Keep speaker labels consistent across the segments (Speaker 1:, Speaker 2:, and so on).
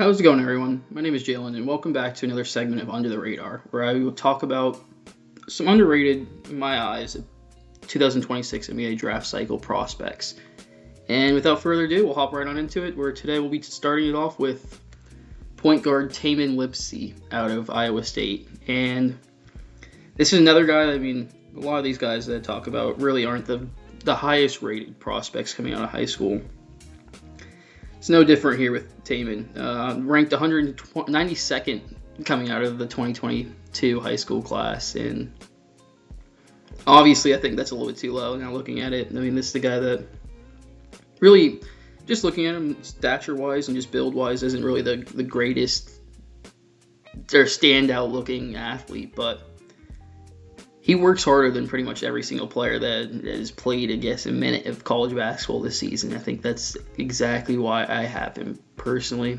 Speaker 1: How's it going, everyone? My name is Jalen, and welcome back to another segment of Under the Radar, where I will talk about some underrated, in my eyes, 2026 NBA draft cycle prospects. And without further ado, we'll hop right on into it, where today we'll be starting it off with point guard Tamin Lipsey out of Iowa State. And this is another guy, a lot of these guys that I talk about really aren't the highest rated prospects coming out of high school. It's no different here with Tamin. Ranked 192nd coming out of the 2022 high school class. And obviously, I think that's a little bit too low now looking at it. This is the guy that really, just looking at him stature-wise and just build-wise, isn't really the greatest or standout-looking athlete. But he works harder than pretty much every single player that has played, a minute of college basketball this season. I think that's exactly why I have him personally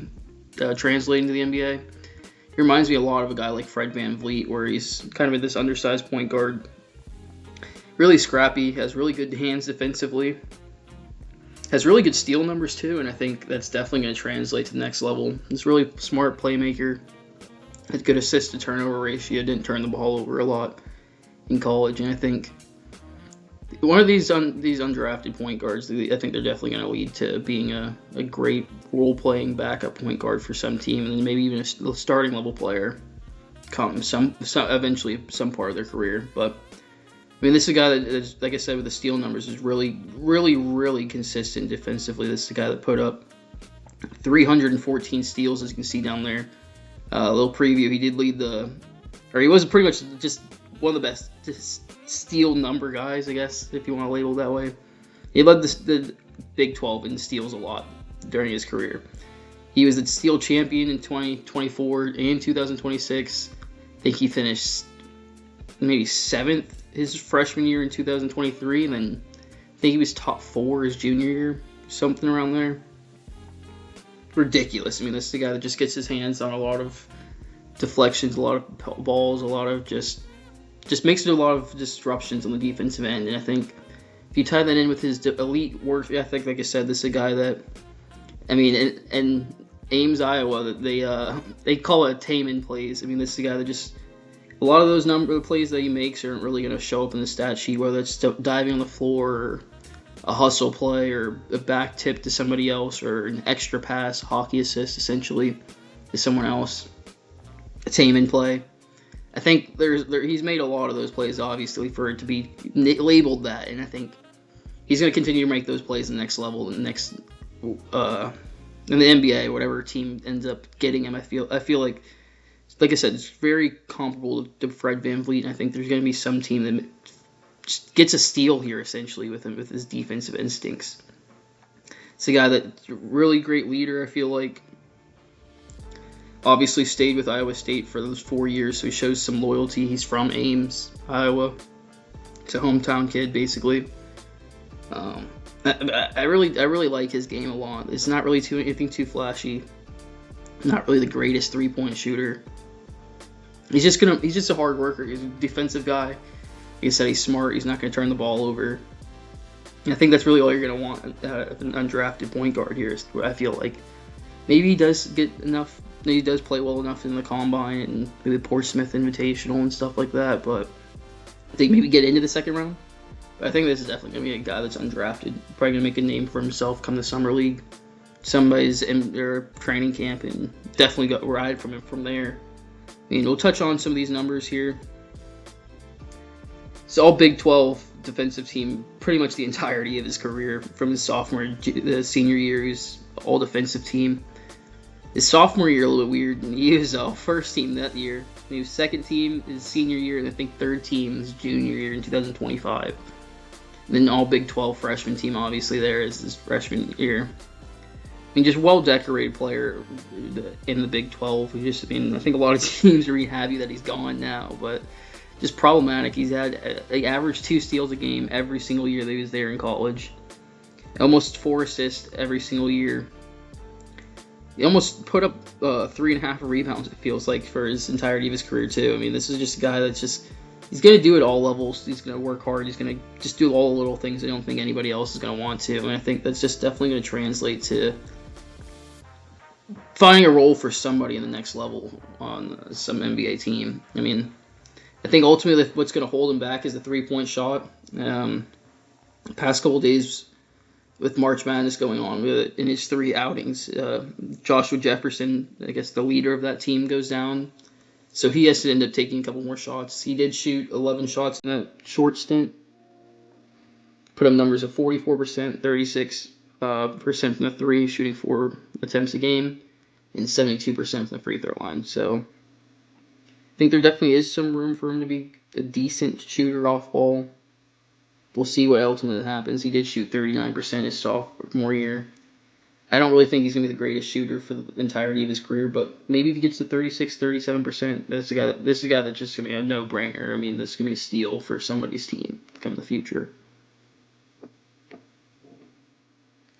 Speaker 1: translating to the NBA. He reminds me a lot of a guy like Fred VanVleet, where he's kind of this undersized point guard. Really scrappy, has really good hands defensively. Has really good steal numbers too, and I think that's definitely going to translate to the next level. He's a really smart playmaker. Has good assist to turnover ratio, didn't turn the ball over a lot in college, and I think one of these undrafted point guards, I think they're definitely going to lead to being a great role-playing backup point guard for some team, and then maybe even a starting level player come eventually some part of their career. But this is a guy that is, like I said, with the steal numbers, is really, really, really consistent defensively. This is the guy that put up 314 steals, as you can see down there. A little preview, he was pretty much just one of the best steal number guys, I guess, if you want to label it that way. He led the Big 12 in steals a lot during his career. He was the steal champion in 2024 and 2026. I think he finished maybe 7th his freshman year in 2023, and then I think he was top 4 his junior year, something around there. Ridiculous. This is the guy that just gets his hands on a lot of deflections, a lot of balls, a lot of just makes it a lot of disruptions on the defensive end. And I think if you tie that in with his elite work ethic, like I said, this is a guy that, in Ames, Iowa, they call it Tamin plays. This is a guy that just, a lot of those plays that he makes aren't really going to show up in the stat sheet, whether it's diving on the floor or a hustle play or a back tip to somebody else or an extra pass, hockey assist essentially to someone else. A Tamin play. I think he's made a lot of those plays, obviously, for it to be labeled that, and I think he's going to continue to make those plays in the next level, in the NBA, whatever team ends up getting him. I feel like I said, it's very comparable to Fred VanVleet, and I think there's going to be some team that just gets a steal here, essentially, with him, with his defensive instincts. It's a guy that's a really great leader, I feel like. Obviously stayed with Iowa State for those 4 years, so he shows some loyalty. He's from Ames, Iowa. He's a hometown kid, basically. I really like his game a lot. It's not really anything too flashy. Not really the greatest three-point shooter. He's just a hard worker. He's a defensive guy. Like I said, he's smart. He's not going to turn the ball over. And I think that's really all you're going to want an undrafted point guard here. Is what I feel like. Maybe he does get enough. He does play well enough in the Combine and maybe the Portsmouth Invitational and stuff like that, but I think maybe get into the second round. But I think this is definitely going to be a guy that's undrafted. Probably going to make a name for himself come the summer league. Somebody's in their training camp and definitely got ride from him from there. We'll touch on some of these numbers here. It's all Big 12 defensive team, pretty much the entirety of his career from his sophomore to the senior year. He's all defensive team. His sophomore year a little bit weird, and he was first team that year. He was second team his senior year, and I think third team his junior year in 2025. And then all Big 12 freshman team, obviously, there is his freshman year. Just well-decorated player in the Big 12. I think a lot of teams are really happy that he's gone now, but just problematic. He's had averaged 2 steals a game every single year that he was there in college. Almost 4 assists every single year. He almost put up 3.5 rebounds, it feels like, for his entirety of his career, too. This is just a guy that's just, he's going to do it all levels. He's going to work hard. He's going to just do all the little things I don't think anybody else is going to want to. And I think that's just definitely going to translate to finding a role for somebody in the next level on some NBA team. I mean, I think ultimately what's going to hold him back is the three-point shot. The past couple days with March Madness going on in his 3 outings, Joshua Jefferson, I guess the leader of that team, goes down. So he has to end up taking a couple more shots. He did shoot 11 shots in that short stint. Put up numbers of 44%, 36% from the 3, shooting 4 attempts a game, and 72% from the free throw line. So I think there definitely is some room for him to be a decent shooter off ball. We'll see what ultimately happens. He did shoot 39% his sophomore year. I don't really think he's going to be the greatest shooter for the entirety of his career, but maybe if he gets to 36, 37%, this is a guy that's just going to be a no-brainer. I mean, this is going to be a steal for somebody's team come the future.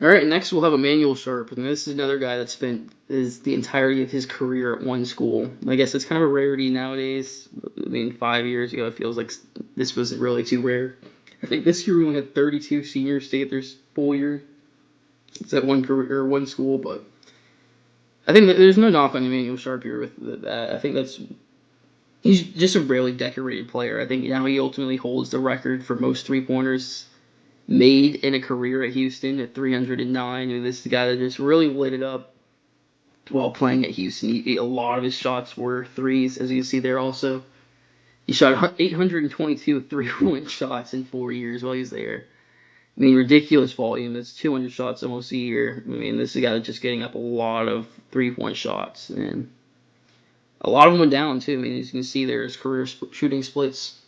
Speaker 1: All right, next we'll have Emmanuel Sharp, and this is another guy that spent the entirety of his career at one school. I guess it's kind of a rarity nowadays. I mean, 5 years ago, it feels like this wasn't really too rare. I think this year we only had 32 seniors stay at their full year. It's at one career or one school, but I think that there's no knock on Emmanuel Sharp here with that. I think he's just a really decorated player. I think now he ultimately holds the record for most three-pointers made in a career at Houston at 309. I mean, this is the guy that just really lit it up while playing at Houston. A lot of his shots were threes, as you can see there also. He shot 822 three-point shots in 4 years while he was there. I mean, ridiculous volume. That's 200 shots almost a year. I mean, this is a guy that's just getting up a lot of three-point shots. And a lot of them went down, too. I mean, as you can see there, his career shooting splits.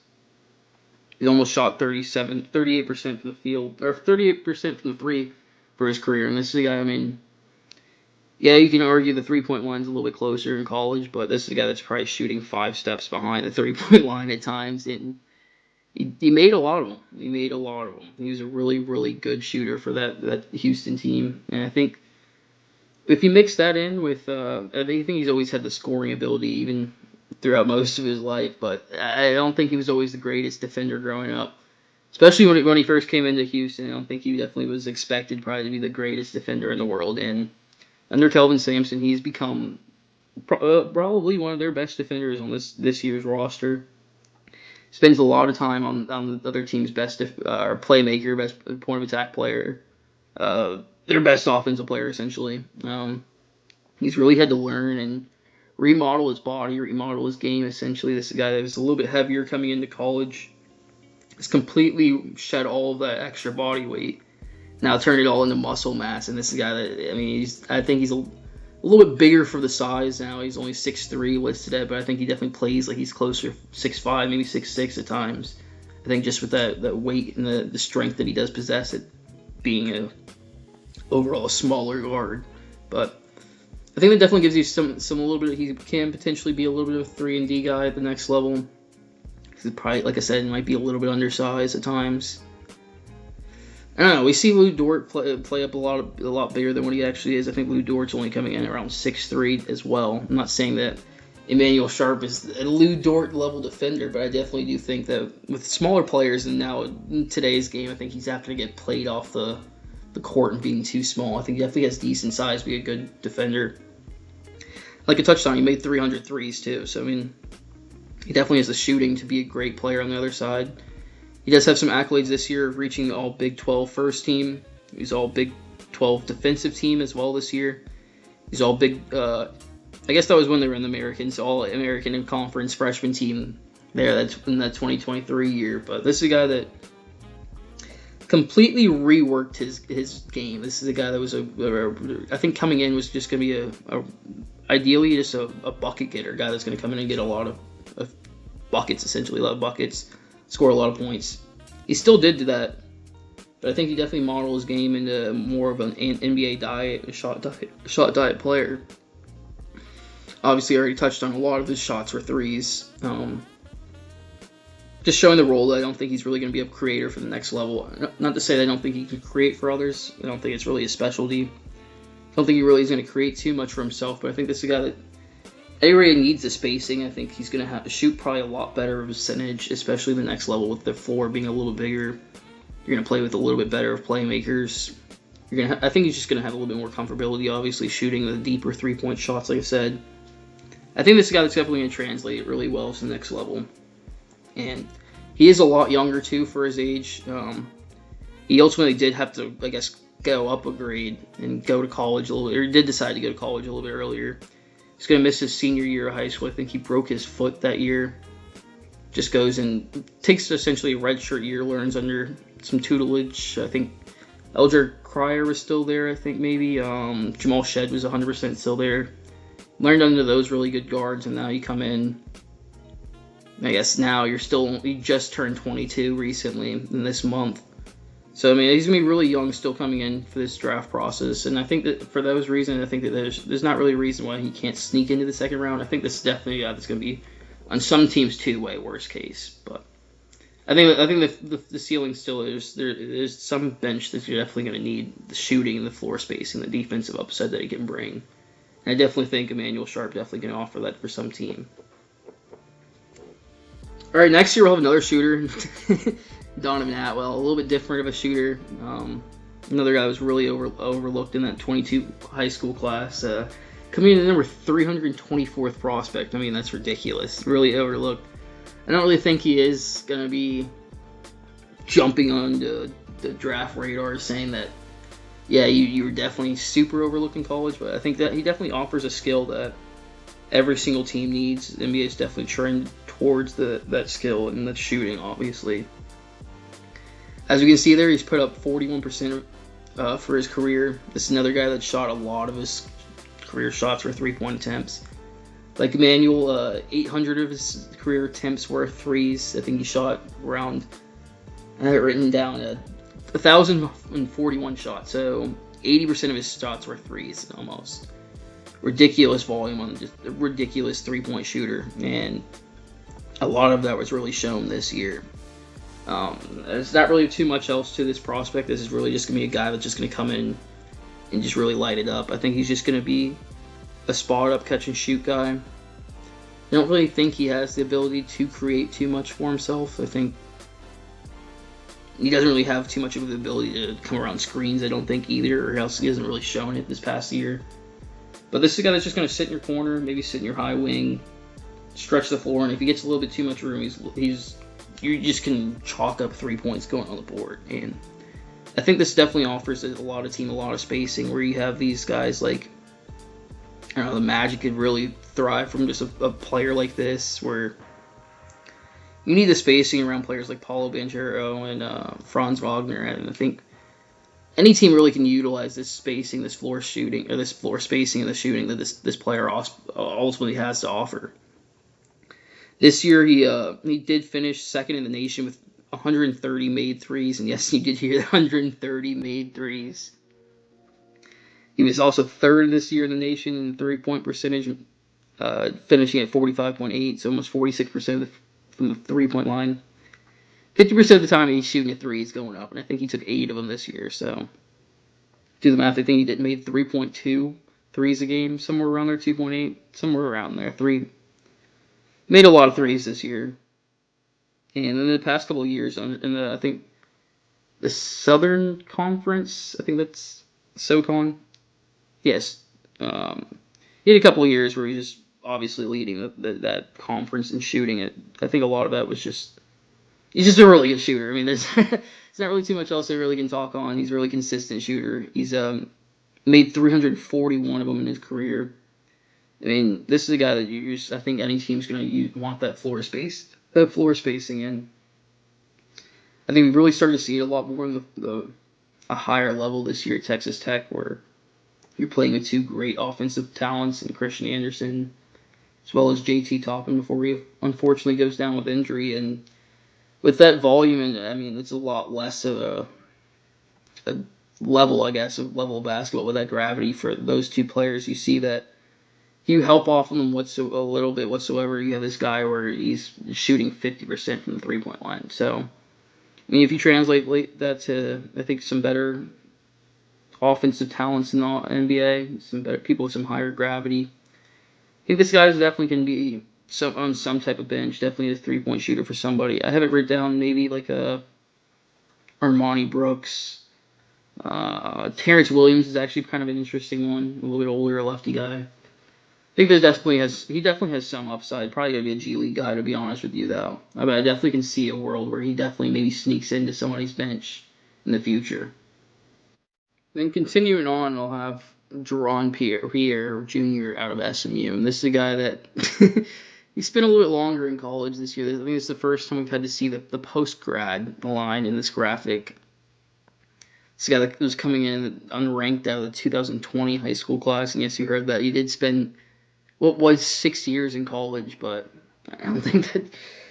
Speaker 1: He almost shot 38% from the field, or 38% from the three for his career. And this is a guy, I mean, yeah, you can argue the three-point line's a little bit closer in college, but this is a guy that's probably shooting 5 steps behind the three-point line at times. And he made a lot of them. He was a really, really good shooter for that Houston team. And I think if you mix that in with, I think he's always had the scoring ability, even throughout most of his life, but I don't think he was always the greatest defender growing up. Especially when he first came into Houston, I don't think he definitely was expected probably to be the greatest defender in the world. And under Kelvin Sampson, he's become probably one of their best defenders on this year's roster. Spends a lot of time on the other team's best playmaker, best point of attack player, their best offensive player essentially. He's really had to learn and remodel his body, remodel his game. Essentially, this is a guy that was a little bit heavier coming into college. He's completely shed all of that extra body weight. Now turned it all into muscle mass, and this is a guy that, I mean, I think he's a little bit bigger for the size now. He's only 6'3" listed at, but I think he definitely plays like he's closer 6'5", maybe 6'6" at times. I think just with that weight and the strength that he does possess, it being overall a smaller guard. But I think that definitely gives you some a little bit. He can potentially be a little bit of a 3-and-D guy at the next level. He's probably, like I said, he might be a little bit undersized at times. I don't know. We see Lou Dort play up a lot bigger than what he actually is. I think Lou Dort's only coming in around 6'3" as well. I'm not saying that Emmanuel Sharp is a Lou Dort level defender, but I definitely do think that with smaller players and now in today's game, I think he's having to get played off the court and being too small. I think he definitely has decent size to be a good defender. Like a touchdown, he made 300 threes too. So I mean, he definitely has the shooting to be a great player on the other side. He does have some accolades this year, reaching the All Big 12 first team. He's All Big 12 defensive team as well this year. He's All Big, I guess that was when they were in the Americans, All American and Conference freshman team there. That's in that 2023 year. But this is a guy that completely reworked his game. This is a guy that was I think coming in was just going to be ideally just a bucket getter, a guy that's going to come in and get a lot of buckets, essentially, a lot of buckets. Score a lot of points. He still did do that, but I think he definitely modeled his game into more of an NBA shot diet player. Obviously, I already touched on a lot of his shots were threes. Just showing the role that I don't think he's really going to be a creator for the next level. Not to say that I don't think he can create for others. I don't think it's really a specialty. I don't think he really is going to create too much for himself, but I think this is a guy that Area needs the spacing. I think he's going to have to shoot probably a lot better of a percentage, especially the next level with the floor being a little bigger. You're going to play with a little bit better of playmakers. I think he's just gonna have a little bit more comfortability, obviously shooting the deeper 3-point shots, like I said. I think this is a guy that's definitely gonna translate really well to the next level, and he is a lot younger too for his age. He ultimately did have to, I guess, go up a grade and go to college a little bit, or did decide to go to college a little bit earlier. He's going to miss his senior year of high school. I think he broke his foot that year. Just goes and takes essentially a redshirt year, learns under some tutelage. I think Elger Cryer was still there, I think maybe. Jamal Shed was 100% still there. Learned under those really good guards, and now you come in. I guess now you just turned 22 recently in this month. So, I mean, he's going to be really young still coming in for this draft process. And I think that for those reasons, I think that there's not really a reason why he can't sneak into the second round. I think this is definitely a guy that's going to be on some teams two-way worst case. But I think the ceiling still is there's some bench that you're definitely going to need the shooting, the floor spacing, the defensive upside that he can bring. And I definitely think Emmanuel Sharp definitely can offer that for some team. All right, next year we'll have another shooter. Donovan Atwell, a little bit different of a shooter. Another guy was really overlooked in that 22 high school class. Coming in at number 324th prospect. I mean, that's ridiculous. Really overlooked. I don't really think he is going to be jumping on the draft radar saying that, yeah, you were definitely super overlooked in college, but I think that he definitely offers a skill that every single team needs. The NBA is definitely trending towards that skill, and that's shooting, obviously. As we can see there, he's put up 41% for his career. This is another guy that shot a lot of his career shots were 3-point attempts. Like Emmanuel, 800 of his career attempts were threes. I think he shot around, I have it written down, 1,041 shots. So 80% of his shots were threes, almost. Ridiculous volume on just a ridiculous 3-point shooter. And a lot of that was really shown this year. There's not really too much else to this prospect. This is really just going to be a guy that's just going to come in and just really light it up. I think he's just going to be a spot-up catch-and-shoot guy. I don't really think he has the ability to create too much for himself. I think he doesn't really have too much of the ability to come around screens, I don't think, either, or else he hasn't really shown it this past year. But this is a guy that's just going to sit in your corner, maybe sit in your high wing, stretch the floor, and if he gets a little bit too much room, you just can chalk up 3 points going on the board. And I think this definitely offers a lot of spacing where you have these guys like, I don't know, the Magic could really thrive from just a player like this, where you need the spacing around players like Paulo Banchero and Franz Wagner. And I think any team really can utilize this spacing, this floor shooting, or this floor spacing and the shooting that this player ultimately has to offer. This year, he did finish second in the nation with 130 made threes, and yes, you did hear that, 130 made threes. He was also third this year in the nation in three-point percentage, finishing at 45.8, so almost 46% from the three-point line. 50% of the time he's shooting a three, he's going up, and I think he took 8 of them this year, so do the math. I think he made 3.2 threes a game, somewhere around there, 2.8, somewhere around there, Made a lot of threes this year. And in the past couple of years, I think the Southern Conference, I think that's SoCon. Yes. He had a couple of years where he was obviously leading that conference and shooting it. I think a lot of that was just, he's just a really good shooter. I mean, there's not really too much else I really can talk on. He's a really consistent shooter. He's made 341 of them in his career. I mean, this is a guy that I think any team's going to want that floor spacing in. I think we've really started to see it a lot more in a higher level this year at Texas Tech, where you're playing with two great offensive talents in Christian Anderson, as well as JT Toppin, before he unfortunately goes down with injury. And with that volume, and I mean, it's a lot less of a level, I guess, of level of basketball with that gravity for those two players. You see that you help off of them a little bit whatsoever. You have this guy where he's shooting 50% from the three-point line. So, I mean, if you translate that to, I think, some better offensive talents in the NBA, some better people with some higher gravity, I think this guy is definitely going to be on some type of bench, definitely a three-point shooter for somebody. I have it written down maybe like a Armani Brooks, Terrence Williams is actually kind of an interesting one, a little bit older lefty guy. I think he definitely has some upside. Probably gonna be a G League guy, to be honest with you, though. I mean, I definitely can see a world where he definitely maybe sneaks into somebody's bench in the future. Then continuing on, I'll have Pierre Jr. out of SMU, and this is a guy that he spent a little bit longer in college this year. I think it's the first time we've had to see the post grad line in this graphic. This guy that was coming in unranked out of the 2020 high school class, and yes, you heard that he did spend what was 6 years in college, but I don't think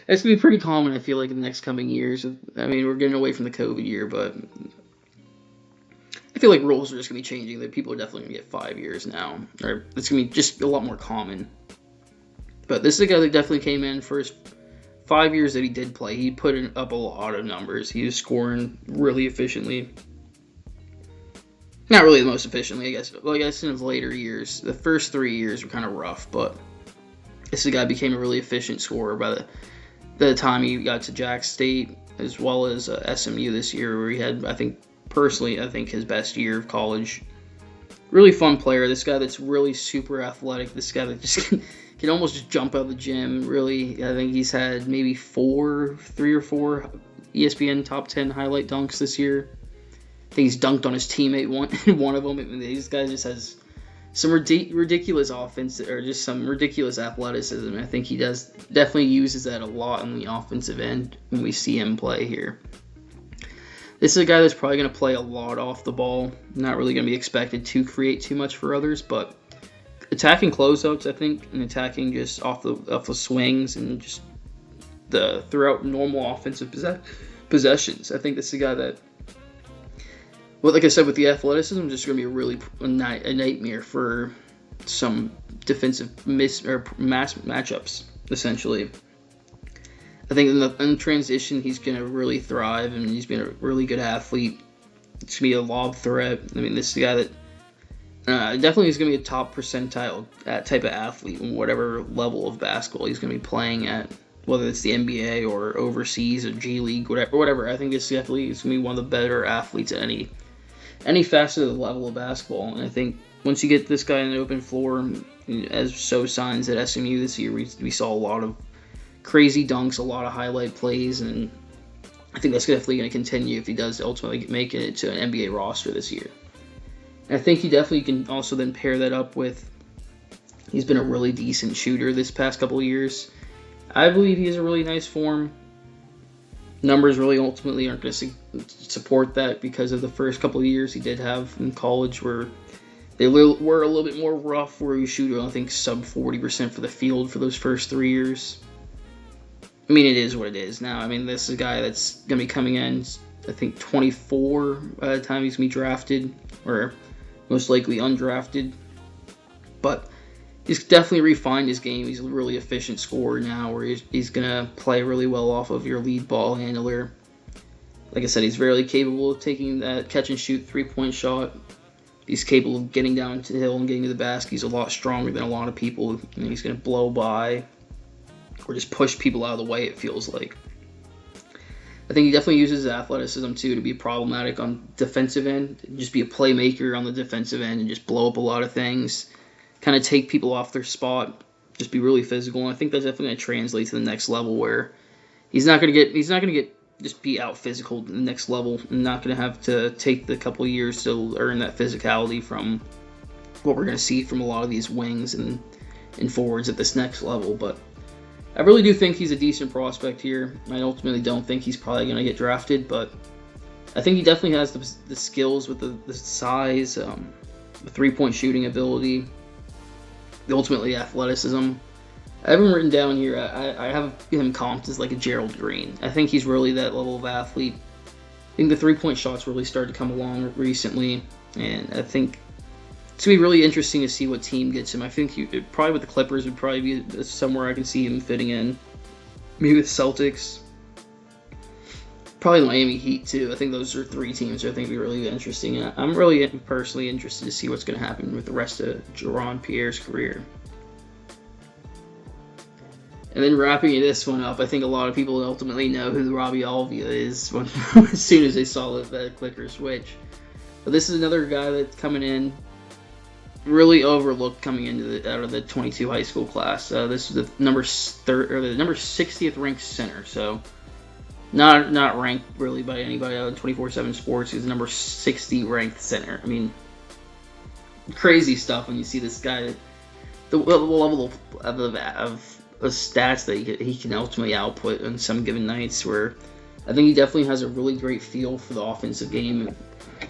Speaker 1: that's gonna be pretty common. I feel like in the next coming years. I mean, we're getting away from the COVID year, but I feel like rules are just gonna be changing. That people are definitely gonna get 5 years now, or it's gonna be just a lot more common. But this is a guy that definitely came in for his 5 years that he did play. He put up a lot of numbers. He was scoring really efficiently. Not really the most efficiently, I guess. Well, I guess in his later years, the first 3 years were kind of rough, but this guy became a really efficient scorer by the time he got to Jack State, as well as SMU this year, where he had, I think his best year of college. Really fun player. This guy that's really super athletic. This guy that just can almost just jump out of the gym. Really, I think he's had maybe 3 or 4 ESPN top 10 highlight dunks this year. I think he's dunked on his teammate one of them. I mean, this guy just has some ridiculous offense, or just some ridiculous athleticism. I think he definitely uses that a lot on the offensive end when we see him play here. This is a guy that's probably going to play a lot off the ball. Not really going to be expected to create too much for others, but attacking closeouts, I think, and attacking just off the swings and just throughout normal offensive possessions. I think this is a guy that, well, like I said, with the athleticism, just going to be a nightmare for some defensive matchups, essentially. I think in the transition, he's going to really thrive, and he's been a really good athlete. It's going to be a lob threat. I mean, this is a guy that definitely is going to be a top percentile type of athlete in whatever level of basketball he's going to be playing at, whether it's the NBA or overseas or G League, whatever. I think this definitely is going to be one of the better athletes at any facet of the level of basketball. And I think once you get this guy in the open floor, as so signs at SMU this year, we saw a lot of crazy dunks, a lot of highlight plays, and I think that's definitely going to continue if he does ultimately make it to an NBA roster this year. And I think he definitely can also then pair that up with, he's been a really decent shooter this past couple of years. I believe he has a really nice form. Numbers really ultimately aren't going to support that because of the first couple of years he did have in college, where they were a little bit more rough, where he shoot, I think, sub 40% for the field for those first 3 years. I mean, it is what it is now. I mean, this is a guy that's going to be coming in, I think, 24 by the time he's going to be drafted, or most likely undrafted. But he's definitely refined his game. He's a really efficient scorer now, where he's going to play really well off of your lead ball handler. Like I said, he's very capable of taking that catch-and-shoot three-point shot. He's capable of getting down to the hill and getting to the basket. He's a lot stronger than a lot of people, and he's going to blow by or just push people out of the way, it feels like. I think he definitely uses his athleticism, too, to be problematic on defensive end. Just be a playmaker on the defensive end and just blow up a lot of things. Kind of take people off their spot. Just be really physical. And I think that's definitely going to translate to the next level, where he's not going to just be out physical to the next level, and not going to have to take the couple years to earn that physicality from what we're going to see from a lot of these wings and forwards at this next level. But I really do think he's a decent prospect here. I ultimately don't think he's probably going to get drafted, but I think he definitely has the skills with the size, the three-point shooting ability, ultimately athleticism. I haven't written down here, I have him comped as like a Gerald Green. I think he's really that level of athlete. I think the three-point shots really started to come along recently, and I think it's going to be really interesting to see what team gets him. I think probably with the Clippers would probably be somewhere I can see him fitting in. Maybe with Celtics. Probably the Miami Heat, too. I think those are 3 teams that I think would be really interesting. I'm really personally interested to see what's going to happen with the rest of Jaron Pierre's career. And then wrapping this one up, I think a lot of people ultimately know who Robbie Alvia is as soon as they saw that clicker switch. But this is another guy that's coming in, really overlooked coming into out of the 22 high school class. This is the number 60th ranked center, so not ranked really by anybody on 24/7 Sports. He's the number 60 ranked center. I mean, crazy stuff when you see this guy. The level of stats that he can ultimately output on some given nights, where I think he definitely has a really great feel for the offensive game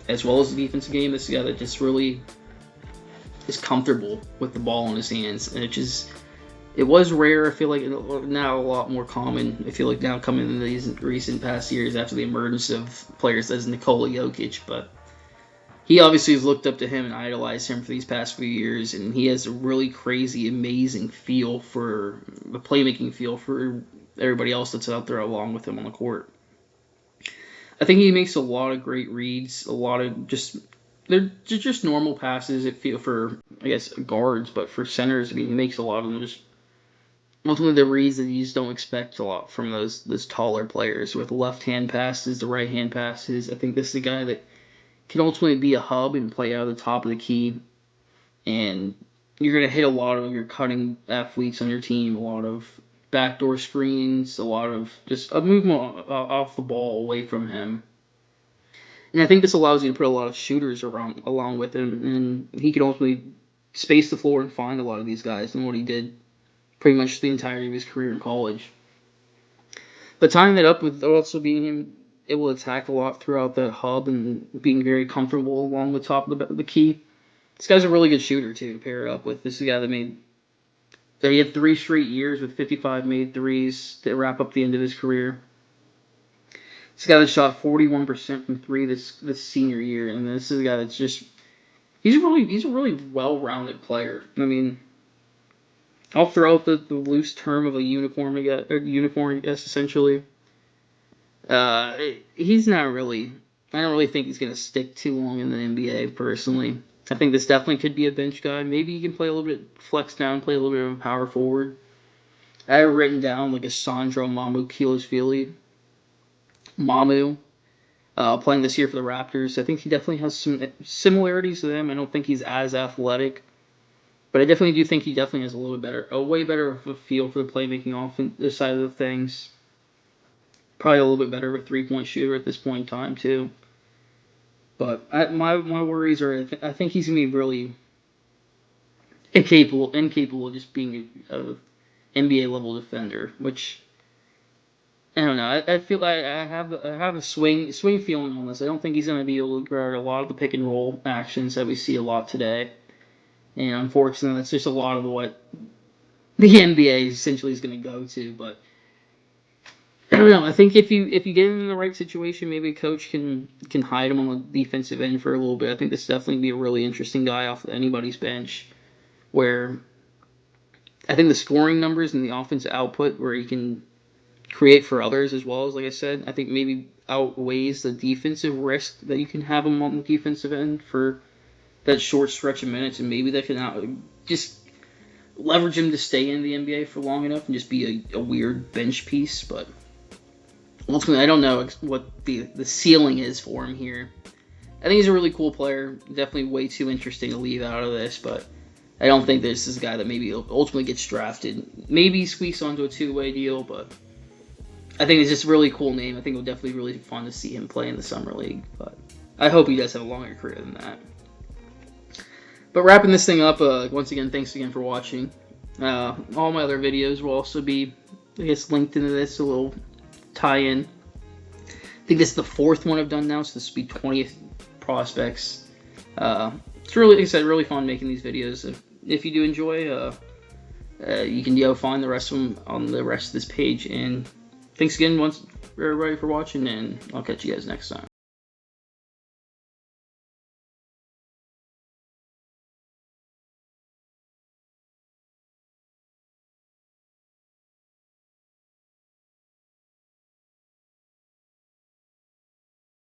Speaker 1: as well as the defensive game. This guy that just really is comfortable with the ball in his hands, and it was rare. I feel like now a lot more common. I feel like now coming in these recent past years after the emergence of players as Nikola Jokic, but he obviously has looked up to him and idolized him for these past few years, and he has a really crazy, amazing feel for the playmaking feel for everybody else that's out there along with him on the court. I think he makes a lot of great reads, a lot of they're just normal passes. It feel for, I guess, guards, but for centers, I mean, he makes a lot of them just ultimately the reads that you just don't expect a lot from those taller players with left hand passes, the right hand passes. I think this is a guy that can ultimately be a hub and play out of the top of the key, and you're going to hit a lot of your cutting athletes on your team, a lot of backdoor screens, a lot of just a movement off the ball away from him. And I think this allows you to put a lot of shooters along with him, and he can ultimately space the floor and find a lot of these guys, and what he did pretty much the entirety of his career in college. But tying that up with also being him able to attack a lot throughout the hub and being very comfortable along the top of the key. This guy's a really good shooter, too, to pair it up with. This is a guy that he had 3 straight years with 55 made threes to wrap up the end of his career. This guy that shot 41% from 3 this senior year, and this is a guy that's just he's a really well-rounded player. I mean, I'll throw out the loose term of a unicorn, I guess, essentially. He's not really. I don't really think he's going to stick too long in the NBA, personally. I think this definitely could be a bench guy. Maybe he can play a little bit flex down, play a little bit of a power forward. I have written down like a Sandro Mamu playing this year for the Raptors. I think he definitely has some similarities to them. I don't think he's as athletic, but I definitely do think he definitely has a way better of a feel for the playmaking offense side of the things. Probably a little bit better of a 3-point shooter at this point in time too. But my worries are I think he's gonna be really incapable of just being a NBA level defender, which I don't know. I feel like I have a swing feeling on this. I don't think he's gonna be able to guard a lot of the pick and roll actions that we see a lot today. And unfortunately, that's just a lot of what the NBA essentially is going to go to. But I don't know. I think if you get him in the right situation, maybe a coach can hide him on the defensive end for a little bit. I think this definitely be a really interesting guy off anybody's bench, where I think the scoring numbers and the offensive output, where he can create for others as well as, like I said, I think maybe outweighs the defensive risk that you can have him on the defensive end for that short stretch of minutes, and maybe that can just leverage him to stay in the NBA for long enough and just be a weird bench piece. But ultimately, I don't know what the ceiling is for him here. I think he's a really cool player. Definitely way too interesting to leave out of this, but I don't think this is a guy that maybe ultimately gets drafted. Maybe squeaks onto a 2-way deal, but I think it's just a really cool name. I think it'll definitely be really fun to see him play in the Summer League, but I hope he does have a longer career than that. But wrapping this thing up, once again, thanks again for watching. All my other videos will also be, I guess, linked into this, a little tie-in. I think this is the 4th one I've done now, so this will be 20th prospects. It's really, like I said, really fun making these videos. If you do enjoy, you can find the rest of them on the rest of this page. And thanks again once everybody for watching, and I'll catch you guys next time.